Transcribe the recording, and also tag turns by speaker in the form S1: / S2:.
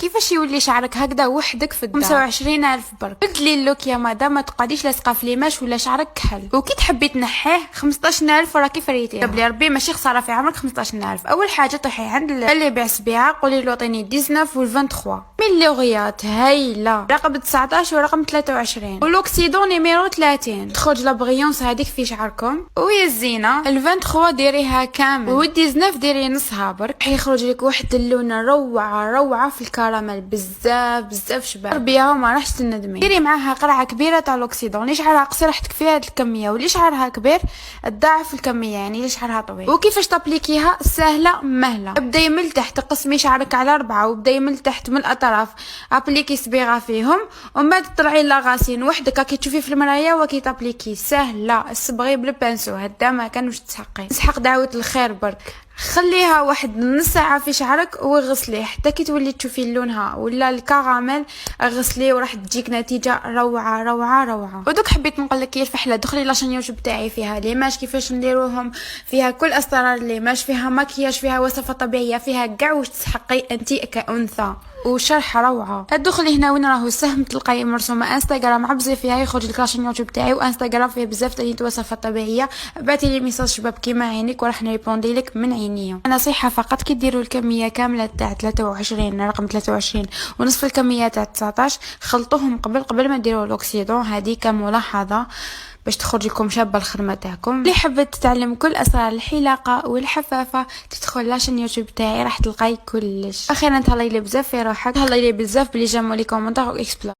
S1: كيفاش يولي شعرك هكذا وحدك في الدار. 25,000 برك. قلت لي اللوك يا مدام ما تقعديش لاصقه في ليماش ولا شعرك كحل، وكي تحبي تنحيه 15,000 راكي فريتيه. بلي ربي ماشي خساره في عمرك 15,000. اول حاجه طيحي عند اللي يبيع سبيعه قولي له عطيني 19 وال 23 من لوغيات هايله، رقم 19 ورقم 23 ولوكسيدون نيميرو 30. تخرج لا بريونس هذيك في شعركم. ويا الزينه ال 23 ديريها كامل و 19 ديري نصها برك، يخرج لك واحد اللون روعه في الكراميل بزاف شباب. ربيها وما راحش تندمي. ديري معاها قرعه كبيره تاع لوكسيدون. اللي شعرها قصير راح تكفي هاد الكميه، واللي شعرها كبير تضاعف الكميه، يعني اللي شعرها طويل. وكيفاش تابليكيها؟ سهله مهله. ابداي من تحت، تقسمي شعرك على 4 وابداي من تحت من الاطراف ابليكي صبيغه فيهم، ومن بعد طلعي لاغاسين وحدك كي تشوفي في المرايه وكي تابليكي. سهله، صبغي بالبانسو هدا ما كانوش تسحقي. نسحق دعوه الخير برك. خليها واحد نص ساعه في شعرك وغسليه حتى كي تولي تشوفي لونها ولا الكراميل، غسليه وراح تجيك نتيجه روعه. ودوك حبيت نقول لك كيف الفحله. دخلي لاشين يوتيوب تاعي فيها ليماج كيفاش نديروهم، فيها كل اسرار ليماج، فيها مكياج، فيها وصفه طبيعيه، فيها كاع واش تسحقي انت كانثى، وشرح روعه. ادخلي هنا وين راهو السهم تلقاي مرسومه انستغرام، عبزي فيها يخرج لك لاشين يوتيوب تاعي، وانستغرام فيه بزاف تاني وصفات طبيعيه. بعتي لي ميساج شباب كيما عينيك وراح نريبوندي لك من عينيا. نصيحه فقط كي ديروا الكميه كامله تاع 23 رقم 23 ونصف الكميه تاع 19 خلطوهم قبل ما ديروا الاكسيدون. هذه كملاحظه باش تخرج لكم شابه الخدمه تاعكم. اللي حبت تتعلم كل اسرار الحلاقه والحفافه تدخل لاشين يوتيوب تاعي راح تلقاي كلش. اخيرا تهلاي لي بزاف في روحك، تهلاي لي بزاف بلي جاموا لي كومونتير واكسبلور.